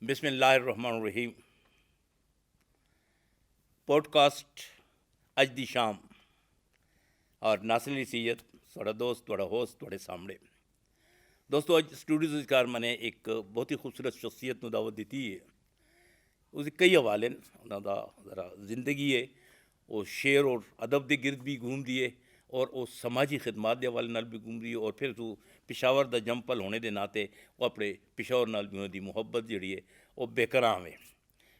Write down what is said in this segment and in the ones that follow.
बिस्मिल्लाहिर्रहमानिर्रहीम। पॉडकास्ट अज दी शाम और नासिर नसीहत थोड़ा दोस्त थोड़ा होस्ट थोड़े सामने। दोस्तों अज स्टूडियो कार मैंने एक बहुत ही खूबसूरत शख्सियत ਨੂੰ दावत दी है। उसके कई हवाले उन्होंने ज़रा जिंदगी है वो शेर और अदब के गिरद भी घूम दिए और वो समाजी खिदमात के हवाले नाल भी घूम रही है और फिर तू पिशावर का जंपल होने के नाते वो अपने पिशावर नाल भी उन्होंने मुहब्बत जी है वो बेकराम है।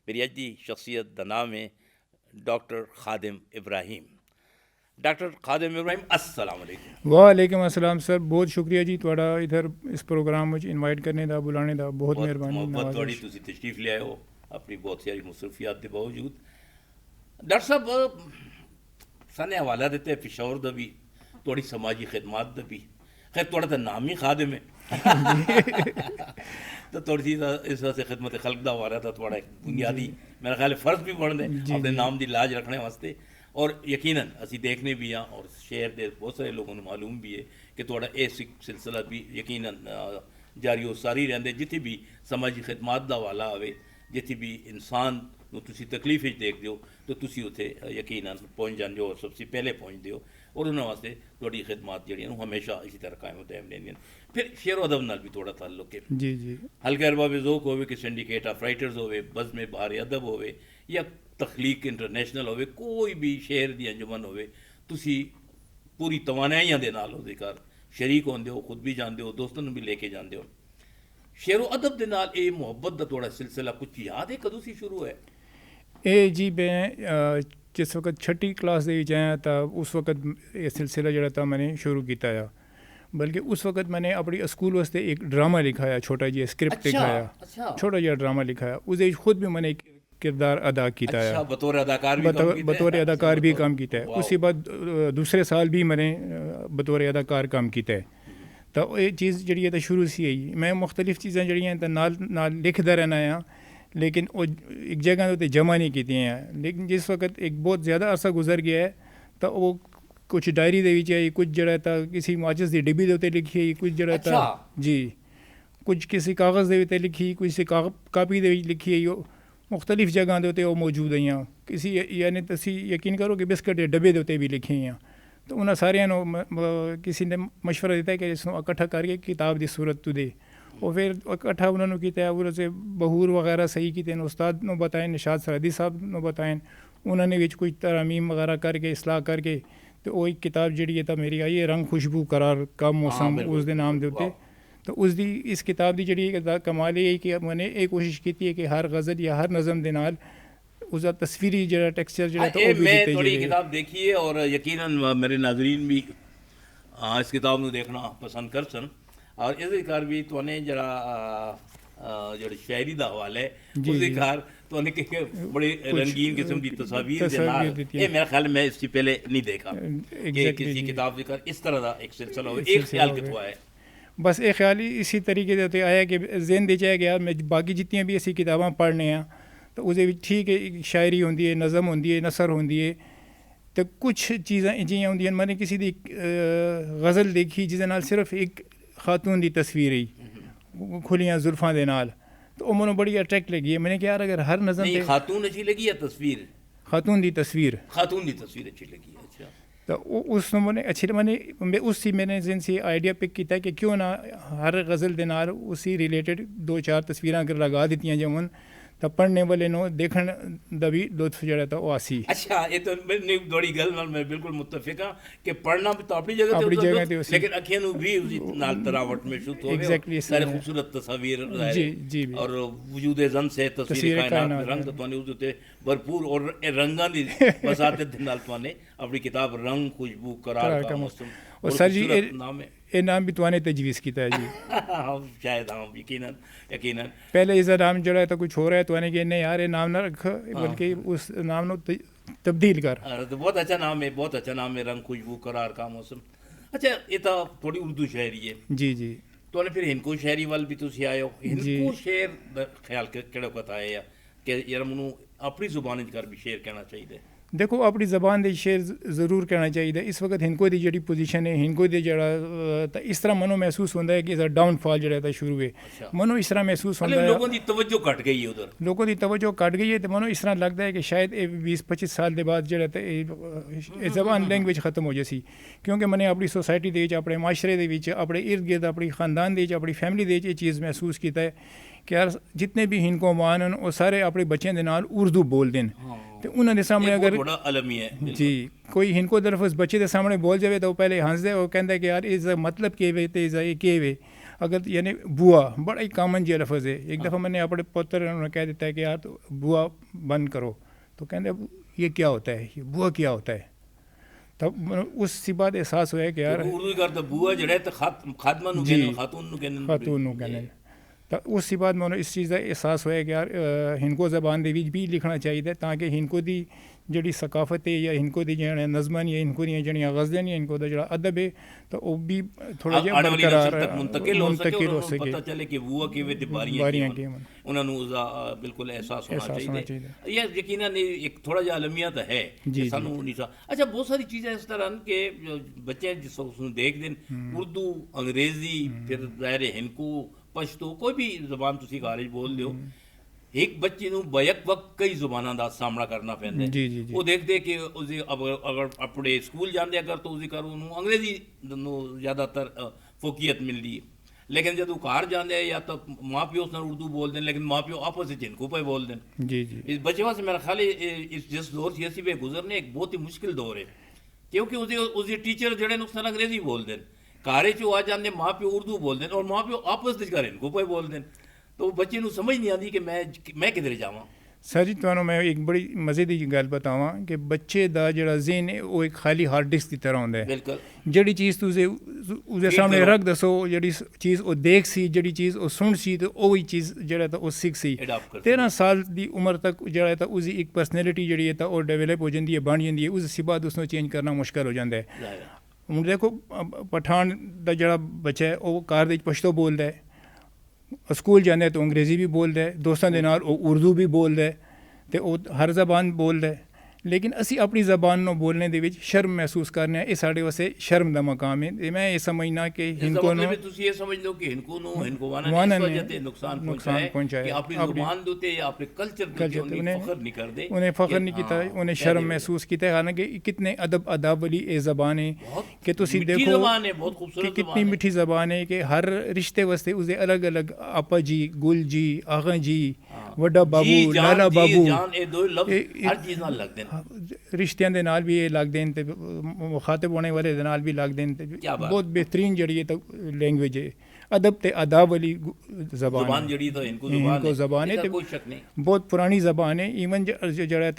मेरी अज की शख्सियत का नाम है डॉक्टर खादिम इब्राहिम। डॉक्टर खादिम इब्राहिम अस्सलाम वालेकुम। वालेकुम अस्सलाम सर, बहुत शुक्रिया जी तुहाड़ा इधर इस प्रोग्राम में इनवाइट करने का बुलाने का बहुत मेहरबानी। मुहब्बत थोड़ी तुसी तशरीफ ले आए हो अपनी बहुत सारी मुसरफियात के बावजूद। डॉक्टर साहब साने हवाला देते हैं पिशावर का भी थोड़ी समाजी खिदमात का भी, खैर थोड़ा तो नाम ही खादिम है तो थोड़ी सी इस वजह से खिदमत खल्क का हवाला था थोड़ा बुनियादी मेरा ख्याल फ़र्ज भी बनते अपने नाम की लाज रखने वास्ते। और यकीनन असी देखने भी हाँ और शहर के बहुत सारे लोगों को मालूम भी है कि थोड़ा ये सिलसिला भी यकीनन जारी और सारी रहते जिथे भी समाजी खिदमात का हवाला आए जिथे भी इंसान तुसी तकलीफ देखते हो तो तुसी उत्थे यकीनन पहुँच जाते हो और सबसे पहले पहुँचते हो और उन्होंने वास्ते थोड़ी खिदमात जी हमेशा इसी तरह कायम दायम रहंदियां। फिर शेर अदब नाल भी थोड़ा ताल्लुक है जी जी। हल्का अरबाब ज़ौक़ होवे कि सिंडिकेट ऑफ राइटर्स होवे बज़्म बहार अदब होवे या तखलीक इंटरनेशनल होवे कोई भी शेर दी अंजुमन होवे तुसी पूरी तवानाइयां दे नाल उहदे घर शरीक होंदे हो, खुद भी जानते हो, दोस्तों भी लेके जाते हो। शेर अदब दे नाल ये मुहब्बत का थोड़ा सिलसिला कुछ याद है कदों सी शुरू है? ए जी मैं जिस वक्त छठी क्लास दे आया था उस वक्त ये सिलसिला जड़ा था मैंने शुरू किया है। बल्कि उस वक्त मैंने अपनी स्कूल वास्ते एक ड्रामा लिखाया, छोटा जी स्क्रिप्ट लिखाया, छोटा जहा ड्रामा लिखाया, उसे खुद भी मैंने एक किरदार अदा किया है, बतौर अदाकार भी काम किया है। उसके बाद दूसरे साल भी मैंने बतौर अदाकार काम किया है। तो ये चीज़ जी है शुरू से ही मैं मुख्तलिफ चीज़ें जड़ियाँ नाल लिखता रहना है लेकिन वो एक जगह उत्ते जमा नहीं की हैं। लेकिन जिस वक्त एक बहुत ज़्यादा अरसा गुजर गया है तो वो कुछ डायरी दे विच आई, कुछ जड़ा था किसी माचिस की डिब्बी के उत्ते लिखी आई, कुछ जड़ा था जी कुछ किसी कागज़ के उत्ते लिखी, किसी कापी के लिखी आई, मुख्तलिफ जगह के उत्ते वो मौजूद आई। किसी यानी तुसी यकीन करो कि बिस्किट के डब्बे के उत्ते भी लिखी हैं। तो उन्होंने सारियां किसी ने मशवरा दिता कि इसको इकट्ठा करके किताब की सूरत तू दे। और फिर इकट्ठा उन्होंने किया उसे बहूर वगैरह सही किए, उस्ताद ने बताए, निशाद सरहदी साहब ने बताए, उन्होंने भी कुछ तरमीम वगैरह करके इसलाह करके तो वो एक किताब जी है मेरी आई है रंग खुशबू करार का मौसम उस दे नाम दे उत्ते। तो उसकी इस किताब की जी कमाल ये कि मैंने ये कोशिश की है कि हर गज़ल या हर नज़म के नाल उसका तस्वीरी जो टेक्सचर जो मैं थोड़ी किताब देखी है और यकीनन मेरे नाजरीन भी इस किताब को देखना पसंद कर सन। और इस घर भी तुने जरा जो शायरी का हवाला है उसके घर तुने बड़े रंगीन किस्म की तस्वीर ये मेरा ख्याल मैं इससे पहले नहीं देखा कि किसी किताब के इस तरह का एक सिलसिला हो। एक ख्याल कितवा है बस एक ख्याल ही इसी तरीके से आया कि जहन दे जाए कि यार मैं बाकी जितनी भी ऐसी किताबां पढ़ने हैं तो उसे ठीक है शायरी होंदी है, नज़म होंदी है, नसर होंदी है। तो कुछ चीज़ें जियां होंदियां मैंने किसी दी गज़ल देखी जिस नाल सिर्फ एक खातून की तस्वीर ही खुलियां जुल्फां दे नाल तो वो मैंने बड़ी अट्रैक्ट लगी है। मैंने कहा यार अगर हर नज़म खातून अच्छी लगी या तस्वीर? खातून की तस्वीर अच्छी लगी। अच्छा तो उस मैंने अच्छी मैंने उसी मैंने जिन से आइडिया पिक किया कि क्यों ना हर गज़ल के नाल उसी रिलेटेड दो चार तस्वीरें अगर लगा दी जावन तो पढ़ने वाले नो देखने दा भी लुत्फ जड़ा था वो आसी। अच्छा ये तो मैंने बड़ी गल नाल मैं बिल्कुल मुत्तफिक हां कि पढ़ना भी तो अपनी जगह ते लेकिन अखियां नु भी उसी नाल तरावट में शुद्ध होवे एग्जैक्टली सारे खूबसूरत तस्वीर जी जी और वजूद जन से तस्वीर कायनात रंग तोने उस ते भरपूर और रंगां दी वसात दे नाल तोने अपनी किताब रंग खुशबू करार का मौसम और सर जी ये नाम भी तुआने तजवीज़ किया है जी शायद हाँ यकीनन पहले इसका नाम जड़ा है तो कुछ हो रहा है तुआने कि नहीं यार ये नाम ना रख बल्कि उस नाम को तब्दील कर। तो बहुत अच्छा नाम है, बहुत अच्छा नाम है रंग खुशबू करार का मौसम। अच्छा ये तो थोड़ी उर्दू शायरी है जी जी तो फिर हिंदू शायरी वाल भी तुम आए हो हिंदू शेर ख्याल केड़ा पता है या कि यार मैं अपनी जुबान कर भी शेर कहना चाहिए? देखो अपनी ज़बान दे शेर ज़रूर कहना चाहिए। इस वक्त हिंको दी जड़ी पोजीशन है, हिंको दे जड़ा तो इस तरह मनो महसूस होता है कि इसका डाउनफॉल जड़ा था शुरू है। मनो इस तरह महसूस होता है, लोगों की तवज्जो घट गई है उधर, लोगों की तवज्जो घट गई है। तो मनो इस तरह लगता है कि शायद 20-25 साल के बाद जड़ा ज़बान लैंग्वेज खत्म हो जासी, क्योंकि मैंने अपनी सोसाइटी दे अपने माशरे दे विच अपने इर्द गिर्द अपनी खानदान दे अपनी फैमिली दे ये चीज़ महसूस किया है कि यार जितने भी हिंको मान हैं वो सारे अपने बच्चों के नाल उर्दू बोलते हैं। तो उन्होंने सामने अगर जी कोई हिंको तरफ उस बच्चे के सामने बोल जाए तो वो पहले हंसदे, वो कहता कि यार इसका मतलब के वे तो इसका ये के वे। अगर यानी बुआ बड़ा ही कॉमन जो लफ्ज़ है। एक दफ़ा मैंने अपने पुत्र ने कह देता है कि यार तो बुआ बंद करो, तो कहते ये क्या होता है, ये बुआ क्या होता है। तब उससे बाद एहसास हुआ कि यार बुआ जड़ा तो खातून कहने। तो उस बाद मैं इस चीज़ का एहसास होया कि यार हिंको ज़बान दे विच भी लिखना चाहिए ताकि हिंको दी जड़ी सकाफत है या हिंको दी जड़ा नज़मन या हिंको दी जड़ियाँ गज़लें या हिंको दा जड़ा अदब है तो वो भी थोड़ा जिहा बरकरार मुंतकिल हो सके, पता चले कि बुआ किवें ते बारियां किवें, उन्हां नूं उसदा बिल्कुल एहसास होना चाहिए। ये यकीनन एक थोड़ा जिहा अलमियत है कि सानू नहीं सा। अच्छा बहुत सारी चीज़ें इस तरह के बच्चे जिस देखते हैं उर्दू अंग्रेज़ी फिर ज़ाहिर हिंको पश्तो कोई भी ज़बान तुसी घर च बोल हो, एक बच्चे नूं बैक वक्त कई ज़ुबानां दा सामना करना पैंदा है। वो देखते कि उसे अगर अपने स्कूल जाते अगर तो उसी कर उन्होंने अंग्रेज़ी नूं ज़्यादातर फोकियत मिलती है, लेकिन जब घर जाते या तो माँ प्यो उस उर्दू बोलते हैं लेकिन माँ प्यो आपस में हिंको पे बोलते हैं। इस बच्चे वास्ते मेरा ख्याल है इस जिस दौर से असी पे गुजरने एक बहुत ही मुश्किल दौर है, क्योंकि उसके टीचर जड़े उस अंग्रेज़ी बोलते हैं, घर च आ जाते माँ प्यो उर्दू बोलते हैं और माँ प्यो आपस में घर हिंको पे बोलते हैं, तो बच्चे नूं समझ नहीं आती कि मैं किधर जावां। सर जी तुहानूं मैं एक बड़ी मज़े की गल बतावां कि बच्चे दा जड़ा ज़हन है वो एक खाली हार्ड डिस्क की तरह होंदा है। बिल्कुल जड़ी चीज़ तुझे उसके सामने रख दसो, जड़ी चीज़ वो देख सी, जड़ी चीज़ वो सुन सी, तो वही चीज़ जड़ा था वो सीख सी। 13 साल की उम्र तक जड़ा था उसकी एक पर्सनैलिटी जड़ी है वो डेवलप हो जाती है, बन जाती है, उसके बाद उसनों चेंज करना मुश्किल हो जाता है। हुण देखो पठान का जड़ा बच्चा है वो घर दे पश्तो बोलता है, स्कूल जाने तो अंग्रेज़ी भी बोलता है, दोस्तों के नाल उर्दू भी बोलता है, तो हर ज़बान बोलता है। लेकिन असी अपनी ज़बान नूं बोलने दे विच शर्म महसूस करने ये साढ़े वास्ते शर्म दा मकाम है। मैं ये समझना कि हिंको नूं तुसीं ये समझ लो कि हिंको नूं हिंकोवाना ने इस वजह ते नुकसान पहुंचाया कि अपनी ज़ुबान दे उत्ते या अपने कल्चर दे उन्हें फख्र नहीं करदे, उन्हें फख्र नहीं कीता, उन्हें शर्म महसूस कीता। हालांकि कितने अदब वाली ये ज़बान है कि तुसीं देखो कि कितनी मीठी ज़बान है कि हर रिश्ते वास्ते उसदे अलग अलग आपा जी, गुल जी, आगा जी, वड्डा बाबू, लाला बाबू, हर चीज़ नाल लगदे ने, रिश्तियां दे नाल भी ये लगदे न ते मुखातिब होने वाले दे नाल भी लगदे न। बहुत बेहतरीन जड़ी है तो लैंग्वेज है, अदब ते आदाब वाली ज़बान जड़ी तो इनको ज़बान है, कोई शक नहीं, बहुत पुरानी ज़बान है। इवन जड़ा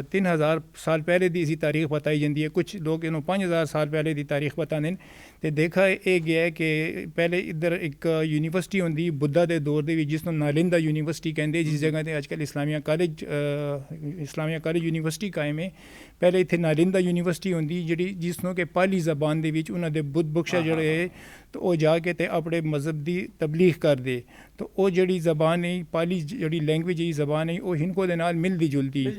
3000 साल पहले दी इसी तारीख बताई जाती है, कुछ लोग इन्हों 5000 साल पहले दी तारीख बताते हैं। तो देखा ये गया है कि पहले इधर एक यूनिवर्सिटी होंदी बुद्धा के दौर के जिसनों नालिंदा यूनिवर्सिटी कहते, जिस जगह पर अजकल इस्लामिया कॉलेज यूनिवर्सिटी कायम है। पहले इतने नालिंदा यूनिवर्सिटी होंदी जी जिसनों के पाली ज़बान के उन्होंने बुद्ध बख्शा जड़े है तो वह जाके ते अपने मजहब की तबलीग कर दे, तो वह जड़ी ज़बान है पाली जड़ी लैंग्वेज है ज़बान है वो हिंको दे नाल मिलदी जुलदी आज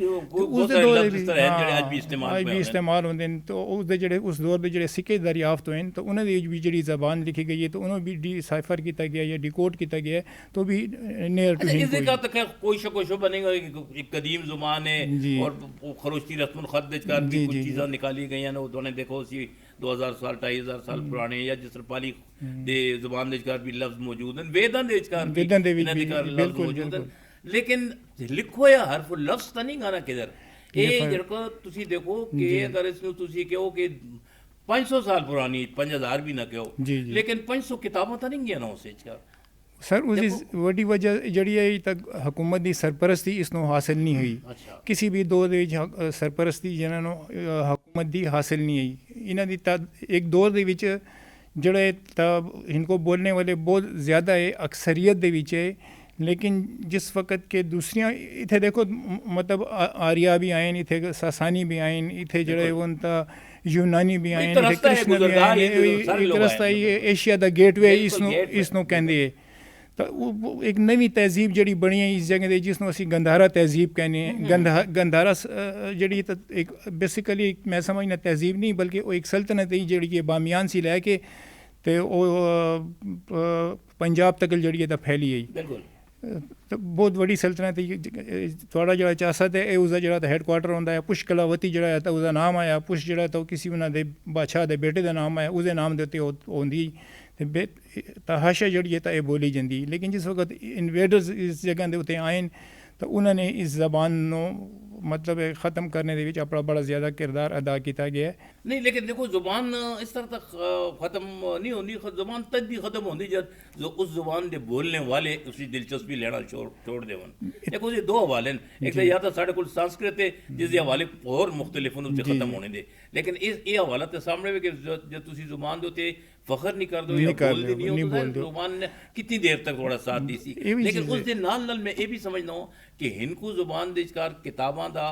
भी इस्तेमाल होंदे न। तो उसदे जड़े उस दौर के जड़े सिक्के दरियाफ्त होए तो उन्होंने भी जड़ी ज़बान लिखी गई है तो उन्होंने भी डिसाइफर किया गया या डिकोड किया गया है, तो भी नियर टू हिंको कोई शक शुबा नहीं एक कदीम ज़ुबान है और खरोष्टी रस्मुल ख़त भी कुछ चीज़ां निकाली गई हैं, उन्होंने देखो 2000 साल 2500 साल पुराने या जिस तरह पाली दे ज़ुबान दे भी लफ्ज़ मौजूद हैं, वेदां दे भी लफ्ज़ मौजूद हैं, लेकिन लिखो या हरफ लफ्ज़ तो नहीं गाना किधर ये जड़को तुसी देखो कि अगर इसमें तुसी कहो कि 500 साल पुरानी 5000 भी ना कहो, लेकिन 500 किताबों तो नहीं गया ना उसे सर उसकी वही वजह जड़ी है तक हुकूमत की सरपरस्ती इसनों हासिल नहीं हुई। किसी भी दौर सरपरस्ती जिन्होंने हुकूमत की हासिल नहीं हुई। इन्हों की एक दौर के जड़े इनको बोलने वाले बहुत ज़्यादा है अक्सरियत के है, लेकिन जिस वक्त के दूसरियाँ इतने देखो मतलब आर्या भी आए, इतने सासानी भी आए, इतने जड़े उनका यूनानी भी आए, कृष्ण भी आए, एक रास्ता एशिया का गेटवे इसनों कहते हैं। ਤਾਂ ਉਹ ਇੱਕ ਨਵੀਂ ਤਹਿਜ਼ੀਬ ਜਿਹੜੀ ਬਣੀ ਹੈ ਇਸ ਜਗ੍ਹਾ 'ਤੇ, ਜਿਸ ਨੂੰ ਅਸੀਂ ਗੰਧਾਰਾ ਤਹਿਜ਼ੀਬ ਕਹਿੰਦੇ ਹਾਂ। ਗੰਧਾਰਾ ਜਿਹੜੀ ਤਾਂ ਇੱਕ ਬੇਸਿਕਲੀ ਮੈਂ ਸਮਝਦਾ ਤਹਿਜ਼ੀਬ ਨਹੀਂ, ਬਲਕਿ ਉਹ ਇੱਕ ਸਲਤਨਤ ਹੀ ਜਿਹੜੀ ਹੈ ਬਾਮਿਆਨ ਸੀ ਲੈ ਕੇ ਤੇ ਉਹ ਪੰਜਾਬ ਤੱਕ ਜਿਹੜੀ ਹੈ ਤਾਂ ਫੈਲੀ ਹੈ। ਬਿਲਕੁਲ ਤਾਂ ਬਹੁਤ ਵੱਡੀ ਸਲਤਨਤ ਹੈ। ਤੁਹਾਡਾ ਜਿਹੜਾ ਚਾਸਤ ਹੈ ਇਹ ਉਸਦਾ ਜਿਹੜਾ ਤਾਂ ਹੈੱਡਕੁਆਟਰ ਹੁੰਦਾ ਹੈ। ਪੁਸ਼ ਕਲਾਵਤੀ ਜਿਹੜਾ ਹੈ ਤਾਂ ਉਹਦਾ ਨਾਮ ਆਇਆ, ਪੁਸ਼ ਜਿਹੜਾ ਤਾਂ ਉਹ ਕਿਸੇ ਉਹਨਾਂ ਦੇ ਬਾਦਸ਼ਾਹ ਦੇ ਬੇਟੇ ਦਾ ਨਾਮ ਆਇਆ, ਉਹਦੇ ਨਾਮ ਦੇ ਉੱਤੇ ਉਹ ਹੁੰਦੀ। ਤੇ ਤਹਾਸ਼ਾ ਜਿਹੜੀ ਹੈ ਤਾਂ ਇਹ ਬੋਲੀ ਜਾਂਦੀ। ਲੇਕਿਨ ਜਿਸ ਵਕਤ ਇਨਵੇਡਰਸ ਇਸ ਜਗ੍ਹਾ ਦੇ ਉੱਤੇ ਆਏ ਤਾਂ ਉਹਨਾਂ ਨੇ ਇਸ ਜ਼ਬਾਨ ਨੂੰ मतलब ख़त्म करने ਦੇ ਵਿੱਚ ਆਪਣਾ बड़ा ज़्यादा किरदार अदा किया गया है। नहीं लेकिन देखो ज़ुबान इस तरह तक ख़त्म नहीं होती, ज़ुबान तक भी ख़त्म होती जब जो उस ज़ुबान के बोलने वाले उसकी दिलचस्पी लेना छोड़ देवन। देखो ये दो हवाले हैं, एक तो या तो साढ़े को संस्कृत है जिसके हवाले और मुख्तलिफ उससे ख़त्म होने दे, लेकिन ये हवाला तो सामने भी कि जो तुसी ज़ुबान दे फखर नहीं कर दो या बोलते नहीं हो तो ज़ुबान ने कितनी देर तक थोड़ा साथ दी सी। लेकिन उस दिन नाल मैं ये भी समझना हूँ कि हिंदू ज़ुबान दे विचकार किताबां दा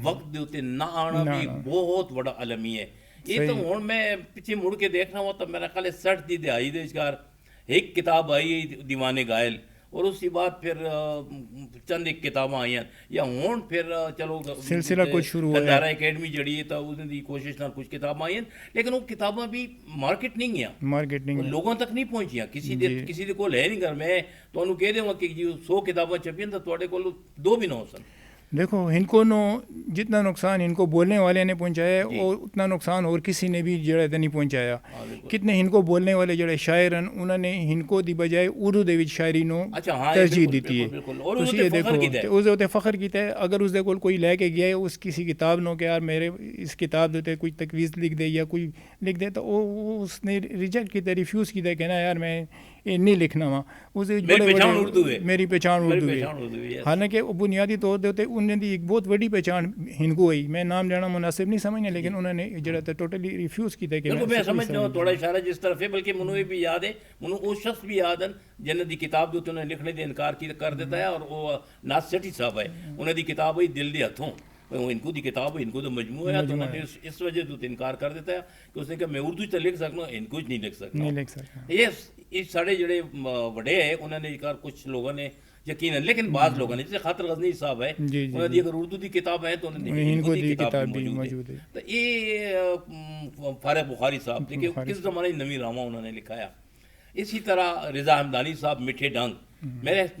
वक्त दे उत्ते ना आना भी बहुत बड़ा अलमी है। ये तो हुण मैं पिछे मुड़ के देखना हुआ तो मेरा ख्याल है 60 दी दिहाई दे विचकार एक किताब आई दीवाने गायल, और उसके बाद फिर चंद एक किताबां आई या हुण फिर चलो सिलसिला कुछ शुरू हुआ गंधारा अकेडमी जड़ी है तो उसकी कोशिश नाल कुछ किताबां आई, लेकिन वो किताबां भी मार्केट नहीं गया, मार्केटिंग लोगों तक नहीं पहुंचियां। किसी दे कोल है नहीं घर मैं तुहानू कह देवां कि 100 किताबां छपियां तो तुहाडे कोल 2 भी ना हो सन। देखो इनको नो जितना नुकसान इनको बोलने वाले ने पहुंचाया वो उतना नुकसान और किसी ने भी जड़ा नहीं पहुंचाया। कितने इनको बोलने वाले जड़े शायर हैं उन्होंने इनको दी बजाय उर्दू दे विच शायरी नो तरजीह दी है। तुसी ये देखो उसदे उत्ते फखर कीता है। अगर उसदे कोल कोई लेके गया है उस किसी किताब नो कि यार मेरे इस किताब दे उत्ते कोई तकवीज़ लिख दे या कोई लिख दे तो उसने रिजेक्ट किया, रिफ्यूज़ किया, कहना यार मैं ये नहीं लिखना वा, मेरी पहचान उर्दू है। हालांकि वो बुनियादी तौर पर उन्हें दी एक बहुत बड़ी पहचान हिंदू हुई, मैं नाम लेना मुनासिब नहीं समझना, लेकिन उन्होंने जरा टोटली रिफ्यूज़ किया कि मैं समझता हूँ थोड़ा इशारा जिस तरफ है। बल्कि मैनू ये भी याद है, मैनू वो शख्स भी याद है जिन्हें दी किताब जो उन्होंने लिखने के इनकार कर देता है, और वो नाज सेठी साहब है उन्हें दी किताब है दिल दे हथों, इनको दी किताब है इनको तो मजमू है, तो उन्होंने इस वजह से इनकार कर देता है कि उसने कहा मैं उर्दू तो लिख सकता हूँ इनको नहीं लिख सकता। ये साढ़े जड़े बड़े हैं उन्होंने कुछ लोगों ने यकीन है, लेकिन बाद लोगों ने जैसे खातर गजनी साहब है उन्होंने अगर उर्दू की किताब है तो उन्होंने इनको दी किताब भी मौजूद है। तो ये फारिग बुखारी साहब देखिए किस ज़माने नवी रामा उन्होंने लिखाया। इसी तरह रिजा हमदानी साहब मिठे डंग,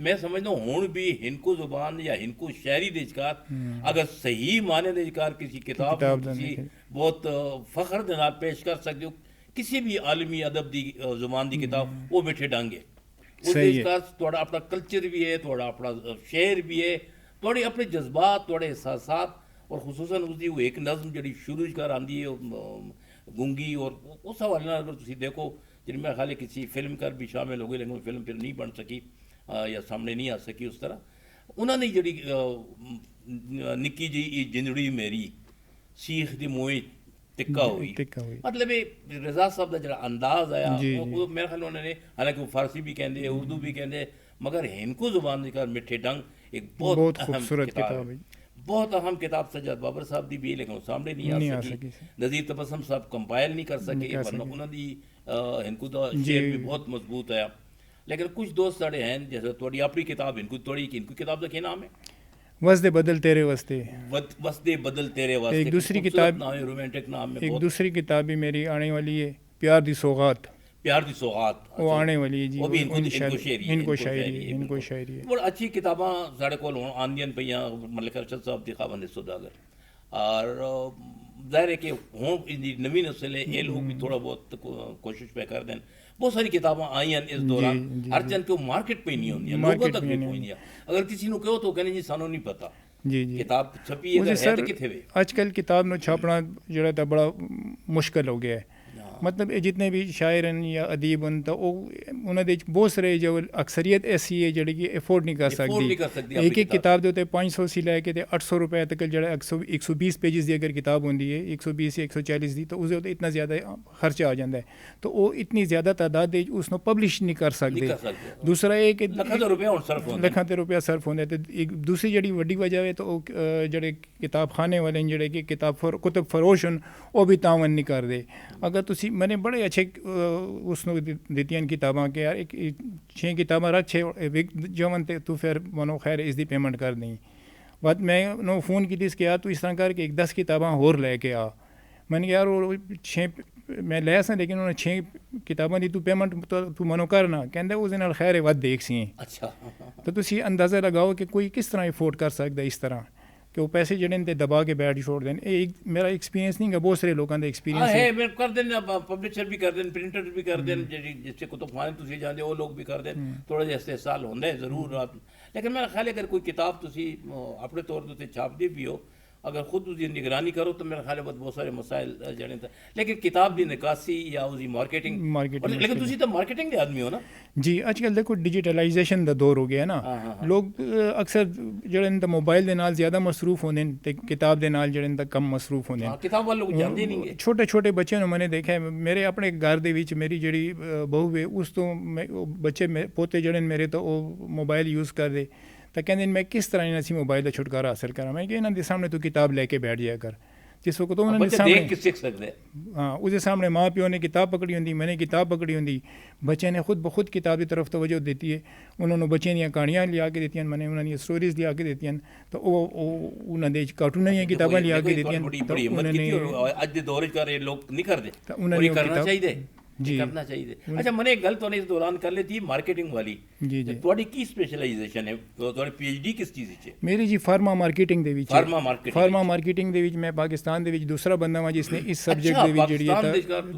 मैं समझता हूँ हुण भी हिंदू जुबान या हिंदू शहरी दे विचकार अगर सही माने दे विचकार किसी किताब किसी बहुत फखर दे नाल पेश कर सकते हो किसी भी आलमी अदब दी जुबान दी किताब वो मिठे डंग है। उसदे विचकार थोड़ा अपना कल्चर भी है, थोड़ा अपना शेर भी है, थोड़े अपने जज्बात थोड़े एहसासात, और खुसूसन उसकी वो एक नज़म जी शुरू कर आती है गूंगी, और उस हवाले नाल अगर तुसीं देखो जिनमें मेरा ख्याल है किसी फिल्म कर भी शामिल हो गई, लेकिन फिल्म फिर नहीं बन सकी या सामने नहीं आ सकी उस तरह। उन्होंने जी निक्की जी जिंदड़ी मेरी सीख दी मोई टिक्का हुई, मतलब रजा साहब का जो अंदाज आया वो मेरे ख्याल उन्होंने, हालांकि वो फारसी भी कहते हैं उर्दू भी कहते हैं, मगर हिंदू जुबान का मिठे डंग एक बहुत खूबसूरत किताब है, बहुत अहम किताब सज्जाद बाबर साहब की भी, लेकिन वो सामने नहीं आ सकी। नज़ीर तबस्सुम साहब कंपाइल नहीं कर सके, वरना उन्होंने हिंदू का शेर भी बहुत मजबूत है। लेकिन कुछ दोस्त साढ़े हैं जैसे थोड़ी अपनी किताब इनको किताब का क्या नाम है वस्दे बदल तेरे वास्ते, वस्दे बदल तेरे वास्ते। एक दूसरी किताब रोमांटिक नाम में, एक दूसरी किताब भी मेरी आने वाली है प्यार दी सौगात, वो आने वाली है जी, वो भी इनको शायरी है। बड़ी अच्छी किताबां साढ़े कोल आंदियां पईयां मलिक अरशद साहब दी खाबंद सौदागर, और जाहिर है कि हुण नवी नस्ल है ये लोग भी थोड़ा बहुत कोशिश पे कर दें। बहुत सारी किताबां आई हैं इस दौरान, हर चंद के मार्केट पे नहीं होंगी, लोगों तक नहीं पहुंची। अगर किसी को कहो तो कहने जी सानू नहीं पता जी किताब छपी है तो किथे वे। आजकल किताब में छापना जरा था बड़ा मुश्किल हो गया है, मतलब जितने भी शायर हैं या अदीब हैं तो उन्होंने बहुत सारे जो अक्सरियत ऐसी है जी कि एफोर्ड नहीं कर सकती। एक एक किताब के उत्ते 500 से लैके 800 रुपए तक जो 120 पेजिस की अगर किताब होंगी है 120 या 140 की, तो उसके उत्ते इतना ज़्यादा खर्चा आ जाता है, तो वो इतनी ज़्यादा तादाद उसको पब्लिश नहीं कर सकते। दूसरा ये कि लखां रुपया सर्फ होंगे, तो एक दूसरी जी वड्डी वजह है तो जड़े किताब खाने वाले ने जेह्ड़े कि कुतुब फरोश न ओह् भी तावन नहीं करदे। अगर तुसी मैंने बड़े अच्छे उसनों दित्तियां किताबां कि यार 6 किताबां रख 6 विक जवन ते तू फिर मनो खैर इसकी पेमेंट कर दें। बट मैं उन्होंने फ़ोन की कि यार तू इस तरह करके 10 किताबां होर लैके आ। मैंने कहा यार वो 6 मैं लै सा लेकिन उन्होंने 6 किताबां दी तू पेमेंट तू मनो करना कहते उस दिन खैर है वध देख सी। अच्छा तो तुसी अंदाज़ा लगाओ कि कोई किस तरह अफोर्ड कर सकता इस तरह कि वो पैसे जेह्ड़े न दबा के बैठ छोड़ देन। मेरा एक्सपीरियंस नहीं है, बहुत सारे लोगों का एक्सपीरियंस है। मैं कर देन, पब्लिशर भी कर देन, प्रिंटर भी कर देन, जिससे कुतुबखाने तुसी जाते वो लोग भी कर देन। थोड़ा जिहा इस्तेहसाल होंदा है जरूर। लेकिन मेरा ख्याल है अगर कोई किताब तुसी अपने तौर पर छापदी भी हो, अगर खुद उसकी निगरानी करो तो मेरा ख्याल है बहुत सारे मसाइल जड़े थे। लेकिन किताब की निकासी या उसकी मार्केटिंग लेकिन तुसी तो मार्केटिंग के आदमी हो ना जी। आजकल देखो डिजिटलाइजेशन का दौर हो गया ना। लोग अक्सर जेह्ड़े न मोबाइल के नाल ज़्यादा मसरूफ होंदे न ते किताब के नाल जेह्ड़े न कम मसरूफ होंदे न। किताब वाले लोग जानते नहीं। छोटे छोटे बच्चे मैंने देखा है मेरे अपने घर दे विच मेरी जेह्ड़ी बहू है उस तो बच्चे पोते जेह्ड़े मेरे तो वो मोबाइल यूज़ करदे तो कहते मैं किस तरह इन्हें मोबाइल का छुटकारा हासिल करा। मैं कि इन्हों के सामने तू किताब लैके बैठ जाया कर जिस वक्त उन्होंने सामने हाँ उसके सामने माँ प्यो ने किताब पकड़ी होंगी, मैंने किताब पकड़ी होंगी, बच्चे ने खुद ब खुद किताब की तरफ तवज्जो देती है। उन्होंने बच्चे दी कहानियाँ लिया के देती मैंने उन्होंने स्टोरीज लिया के देती तो उन्होंने कार्टून दी किताबां लिया के देती उन्होंने जी करना चाहिए। अच्छा मैंने एक गल तो इस दौरान कर ली थी मार्केटिंग वाली। जी जी थोड़ी की स्पेशलाइजेशन है, थोड़ी पीएचडी किस चीज़ च? मेरी जी फार्मा मार्केटिंग दे विच। फार्मा मार्केटिंग दे विच मैं पाकिस्तान दे विच दूसरा बंदा वा जिसने इस सब्जेक्ट दे विच जेह्ड़ी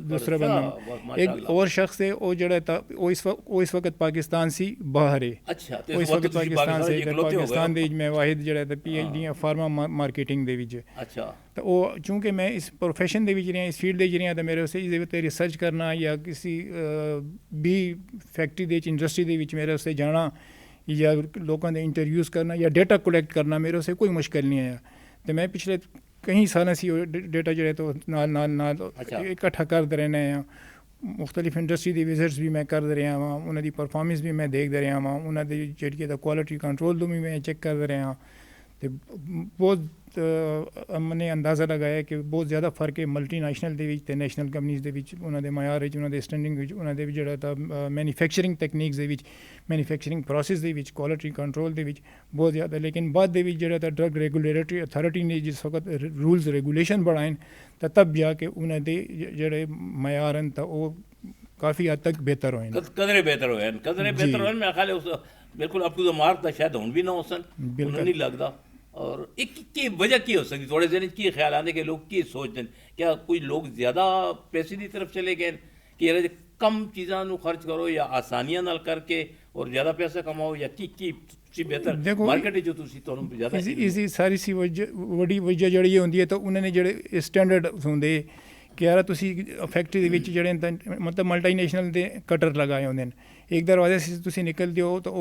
दूसरा बंदा एक और शख्स है वो जेह्ड़ा था वो इस वक्त पाकिस्तान सी बाहर है। अच्छा तो इस वक्त पाकिस्तान से पाकिस्तान दे विच मैं वाहिद जेह्ड़ा था पीएचडी फार्मा मार्केटिंग दे विच। अच्छा तो वो चूँकि मैं इस प्रोफेशन दे विच रहा इस फील्ड दे रहा तो मेरे उस रिसर्च करना या किसी भी फैक्ट्री दे इंडस्ट्री दे विच मेरे उसे जाना या लोगों के इंटरव्यूज़ करना या डेटा कलैक्ट करना मेरे उसे कोई मुश्किल नहीं आया। तो मैं पिछले कई साल से डेटा जो तो नाल इकट्ठा करते रहना है। मुख्तलिफ इंडस्ट्री की विजिट्स भी मैं करते रहा वहाँ, उन्होंने परफॉर्मेंस भी मैं देखते रहा वहाँ, उन्होंने जी क्वालिटी कंट्रोल भी मैं चेक करते रहा। तो बहुत मैंने अंदाज़ा लगाया कि बहुत ज़्यादा फर्क है मल्टीनेशनल के नैशनल कंपनीज़ के उन्होंने मयार उन्होंने स्टैंडिंग उन्होंने भी जोड़ा था manufacturing techniques manufacturing process quality control बहुत ज़्यादा। लेकिन बाद जो ड्रग रेगुलेटरी अथॉरिटी ने जिस वक्त रूल्स रेगुलेशन बढ़ाए तो तब जाके उन्होंने जोड़े मयार तो वो काफ़ी हद तक बेहतर होए कदरे बेहतर होए मेरा ख्याल है बिल्कुल अप टू द मार्क का शायद हुण भी ना हो सन नहीं लगता। और एक की वजह की हो सकती थोड़े दिन की ख्याल आने के लोग की सोचते हैं क्या कोई लोग ज़्यादा पैसे की तरफ चले गए कि यार कम चीज़ों खर्च करो या आसानियां नाल करके और ज़्यादा पैसा कमाओ या की बेहतर मार्केट जो ज़्यादा इसी सारी सी वड्डी वजह जी होंगी है। तो उन्होंने जोड़े स्टैंडर्ड होंगे कि यार तुसी फैक्ट्री जेह्ड़े मतलब मल्टीनेशनल के कटर लगाए होंगे एक दरवाजे से तुसी निकलते हो तो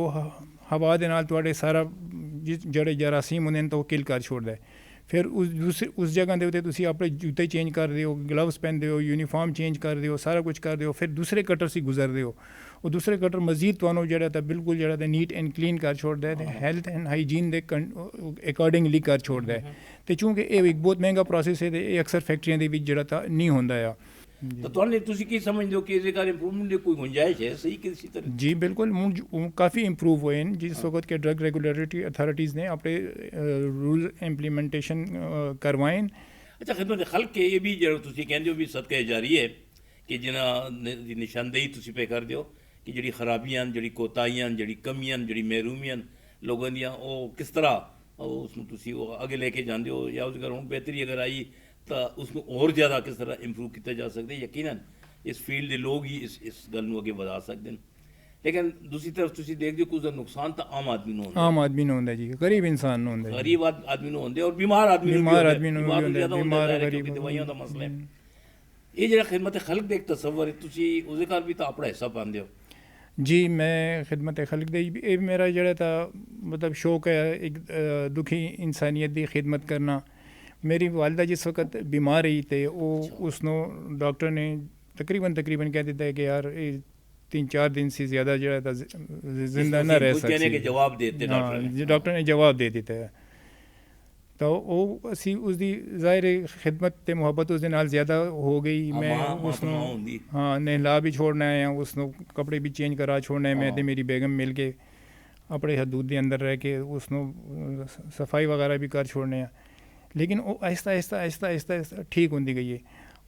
हवा के नाल तुहाडे सारा जेह्ड़े जरासीम होंगे तो वो किल कर छोड़ता है। फिर उस जगह के उत्ते तुसी अपने जूते चेंज कर दो, ग्लव्स पहनते हो, यूनीफॉर्म चेंज कर दो, सारा कुछ कर दो, फिर दूसरे कटर से गुजरते हो। और दूसरे कटर मजीद तुहानू जेह्ड़ा था बिल्कुल जेह्ड़ा था नीट एंड क्लीन कर छोड़ता है, हैल्थ एंड हाइजीन के अकॉर्डिंगली कर छोड़ता है। तो चूँकि ये एक बहुत महंगा प्रोसेस है तो ये अक्सर फैक्ट्रियों के जेह्ड़ा था नहीं होंदा है। तो तुसी की समझते हो कि इंप्रूवमेंट की कोई गुंजाइश है सही किसी तरह? जी बिल्कुल काफ़ी इम्प्रूव हुए हैं जिस वक्त के ड्रग रेगुलेटरी अथॉरिटीज़ ने अपने रूल इम्प्लीमेंटेशन करवाए। अच्छा खिदमत खल्क के ये भी जो तुसी कहते हो भी सदका जारी है कि जिन्हें निशानदेही तुसी पे कर दो कि जी खराबियां जी कोताहियां जी कमियां जी महरूमियां लोगों दियां वो किस तरह उसमें तुसी वो आगे लेके जाते हो या उसका हूँ बेहतरी अगर आई तो उसमें और ज़्यादा किस तरह इंप्रूव किया जा सकता है। यकीनन इस फील्ड के लोग ही इस गल को अगे बढ़ा सकते हैं। लेकिन दूसरी तरफ तुसी देखते हो कि उसका नुकसान तो आम आदमी को आम आदमी ने होंदा जी, गरीब इंसान ने होंदा, गरीब आदमी को होंदे और बीमार आदमी दवाइयों का मसला है। ये जो खिदमत खल्क दे एक तस्वर है तुसी उसके घर भी तो अपना हिस्सा पाते हो? जी मैं खिदमत खल्क दे मेरा जोड़ा था मतलब शौक है एक दुखी इंसानियत की खिदमत करना। मेरी वालदा जिस वक्त बीमार रही तो वो उसनो डॉक्टर ने तकरीबन कह दिता है कि यार 3-4 दिन से ज़्यादा जो था जिंदा ना रह सकते। जवाब देते डॉक्टर ने जवाब दे देता है। ਤਾਂ ਉਹ ਅਸੀਂ ਉਸਦੀ ਜ਼ਾਹਿਰ ਹੈ ਖਿਦਮਤ ਤੇ ਮੁਹੱਬਤ ਉਸ ਦੇ ਨਾਲ ਜ਼ਿਆਦਾ ਹੋ ਗਈ। ਮੈਂ ਉਸ ਨੂੰ ਹਾਂ ਨਹਿਲਾ ਵੀ ਛੋੜਨਾ ਹੈ, ਉਸ ਨੂੰ ਕੱਪੜੇ ਵੀ ਚੇਂਜ ਕਰਾ ਛੋੜਨਾ ਹੈ। ਮੈਂ ਤੇ ਮੇਰੀ ਬੇਗਮ ਮਿਲ ਕੇ ਆਪਣੇ ਹਦੂਦ ਦੇ ਅੰਦਰ ਰਹਿ ਕੇ ਉਸ ਨੂੰ ਸਫਾਈ ਵਗੈਰਾ ਵੀ ਕਰ ਛੋੜਨੇ ਆ। ਲੇਕਿਨ ਉਹ ਆਹਿਸਤਾ ਆਹਿਸਤਾ ਠੀਕ ਹੁੰਦੀ ਗਈ ਹੈ।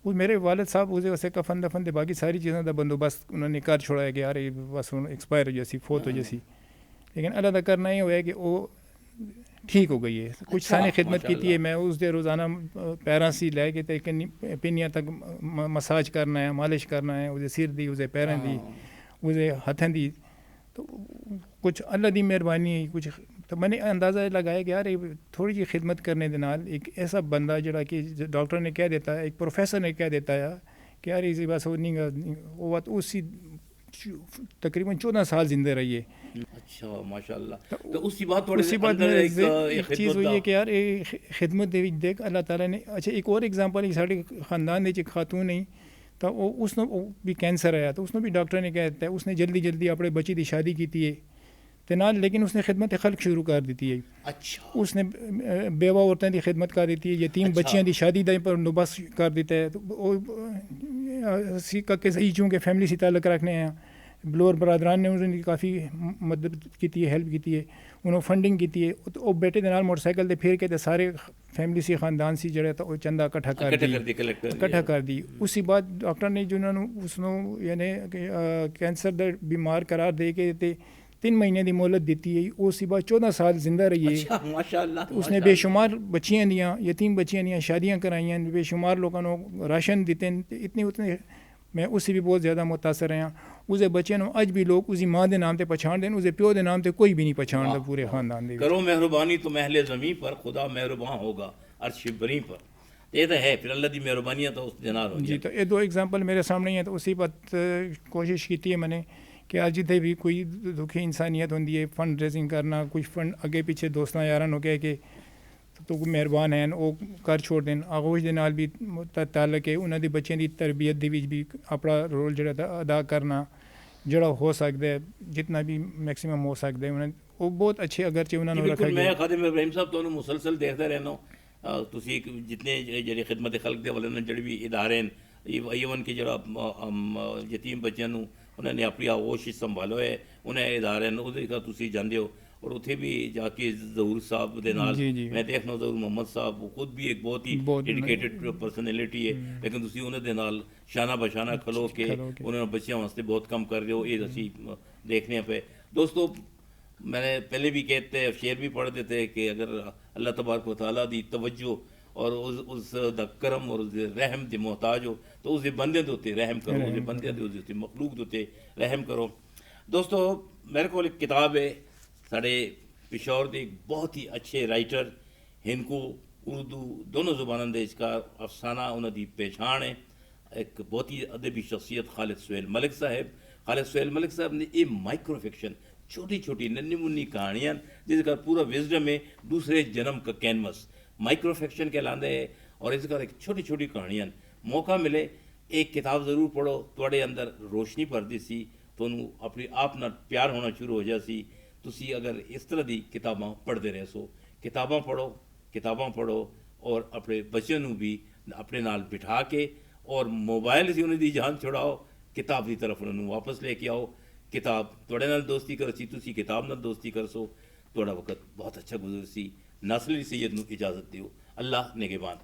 ਉਹ ਮੇਰੇ ਵਾਲਿਦ ਸਾਹਿਬ ਉਹਦੇ ਵਾਸਤੇ ਕਫਨ ਦਫਨ ਤੇ ਬਾਕੀ ਸਾਰੀ ਚੀਜ਼ਾਂ ਦਾ ਬੰਦੋਬਸਤ ਉਹਨਾਂ ਨੇ ਕਰ ਛੋੜਿਆ ਕਿ ਯਾਰ ਇਹ ਬਸ ਹੁਣ ਐਕਸਪਾਇਰ ਹੋ ਜਾਸੀ, ਫੌਤ ਹੋ ਜਾਸੀ। ਲੇਕਿਨ ਅੱਲਾ ਦਾ ਕਰਨਾ ਇਹ ਹੋਇਆ ਕਿ ਉਹ ਠੀਕ ਹੋ ਗਈ ਹੈ। ਕੁਛ ਸਾਨੇ ਖਿਦਮਤ ਕੀਤੀ ਹੈ। ਮੈਂ ਉਸ ਦੇ ਰੋਜ਼ਾਨਾ ਪੈਰਾਂ ਸੀ ਲੈ ਕੇ ਤੇ ਪਿੰਨੀਆਂ ਤੱਕ ਮਸਾਜ ਕਰਨਾ ਹੈ, ਮਾਲਿਸ਼ ਕਰਨਾ ਹੈ ਉਹਦੇ ਸਿਰ ਦੀ, ਉਹਦੇ ਪੈਰਾਂ ਦੀ, ਉਹਦੇ ਹੱਥਾਂ ਦੀ। तो कुछ अल्लाह दी मेहरबानी कुछ तो मैंने अंदाज़ा लगाया कि यार थोड़ी जी खिदमत करने के नाल एक ऐसा बंदा जड़ा कि डॉक्टर ने कह देता है, एक प्रोफेसर ने कह देता है कि यार इसी बस वो नहीं वो उसी तकरीबन 14 साल जिंदे रही है। अच्छा माशाल्लाह। तो उसी बात एक चीज़ हुई है कि यार ये खिदमत दे देख अल्लाह ताला ने। अच्छा एक और एग्जांपल है, साढ़े ख़ानदान एक खातून नहीं तो उसने भी कैंसर आया तो उसने भी डॉक्टर ने कह दिता है उसने जल्दी अपने बच्ची की शादी की है ते नाल, लेकिन उसने खिदमत खल्क शुरू कर दी है। अच्छा उसने बेवा औरतों की खिदमत कर दी है, यतीम बच्चियां की शादी का बंदोबस्त कर दिता है। तो के सही चूँकि फैमिली से ताल्लुक़ रखने हैं, बलोर बरदरान ने उन्होंने काफ़ी मदद की है, हेल्प की है, उन्होंने फंडिंग की है। तो वो बेटे के नाल मोटरसाइकिल से फिर के सारे फैमिली से ख़ानदान से जड़ा तो चंदा इकट्ठा कर दी। उसी बाद डॉक्टर ने जिन्होंने उसनों यानी कैंसर का बीमार करार दे के 3 महीने की मोहलत दी है। उसी बाद 14 साल जिंदा रही है। अच्छा, माशाअल्लाह। तो उसने बेशुमार बच्चियाँ दियाँ, यतीम बच्चियाँ दियाँ, शादियाँ कराइयाँ, बेशुमार लोगों को राशन दिते, इतने उतने मैं उससे भी बहुत ज़्यादा मुतासर रहा। उसके बच्चे अज भी लोग उसकी माँ के नाम से पछाण दें, उसके प्यो के नाम से कोई भी नहीं पछाणता पूरे खानदान दे। करो मेहरबानी तो महले ज़मीं पर खुदा मेहरबान होगा अर्श बरी पर। ये तो है फिर अल्लाह की मेहरबानियाँ तो उस जनार हो जी। तो ये 2 एग्जाम्पल मेरे सामने ही है। तो उसी बात कोशिश की है मैंने कि अज जितने भी कोई दुखी इंसानियत होंगी है, फंड रेजिंग करना, कुछ फंड अगे पीछे दोस्तों यारान हो गए कि तो मेहरबान हैं वो कर छोड़ दें। आगोश के नाल भी ताल्लुक है, उन्होंने बच्चों की तरबियत के भी अपना रोल जो अदा करना जड़ा हो सकता है, जितना भी मैक्सिमम हो सकता है उन्हें वो बहुत अच्छे अगरचे उन्होंने रखा है। मैं खादिम इब्राहिम साहब तो मुसलसल देखता रहना तुसी जितने जी खिदमत खल्क दे वाले जड़े भी इदारे ईवन के जरा यतीम बच्चों उन्होंने अपनी आगोश संभालो है, उन्हें इदारे तुसी जानते हो। और उथे भी जाके ज़हूर साहब दे नाल मैं देखना ज़हूर मोहम्मद साहब खुद भी एक बहुत ही डेडिकेटेड पर्सनैलिटी है, लेकिन तुसी उन्हें दे नाल शाना बशाना खलो के उन्होंने बच्चों वास्ते बहुत कम कर रहे हो। ये असी देखने पे दोस्तों मैंने पहले भी कहते शेर भी पढ़ देते कि अगर अल्लाह तबारक व तआला दी तवज्जो और उस दा करम और उस रहम दे मोहताज हो तो उसके बंदे दे उत्ते रहम करो, उसके बंदे दे उसके मखलूक दे उत्ते रहम करो। दोस्तों मेरे को एक किताब है साढ़े पिशौर के एक बहुत ही अच्छे राइटर हिंदू उर्दू दोनों ज़ुबानों के इसका अफसाना उन्होंने पहचान है। एक बहुत ही अदबी शख्सियत खालिद सुहेल मलिक साहब। खालिद सुहेल मलिक साहब ने ये माइक्रो फिक्शन छोटी छोटी नन्ही मुन्नी कहानियाँ जिसका पूरा विजडम है दूसरे जन्म का कैनवस माइक्रो फिक्शन कहलाते हैं। और इसका एक छोटी छोटी कहानियाँ मौका मिले एक किताब ज़रूर पढ़ो, थोड़े अंदर रोशनी भरती सी तो अपनी आप ना प्यार होना शुरू हो जासी। तुसी अगर इस तरह की किताबां पढ़ते रह सो, किताबां पढ़ो और अपने बच्चों भी अपने नाल बिठा के और मोबाइल से उन्हें जान छुड़ाओ, किताब की तरफ उन्होंने वापस लेके आओ। किताब थोड़े नाल दोस्ती कर सी, तुसी किताब नाल दोस्ती कर सो, थोड़ा वक्त बहुत अच्छा गुजर सी। नासली सैयद नूं इजाज़त दियो। अल्लाह निगहबान।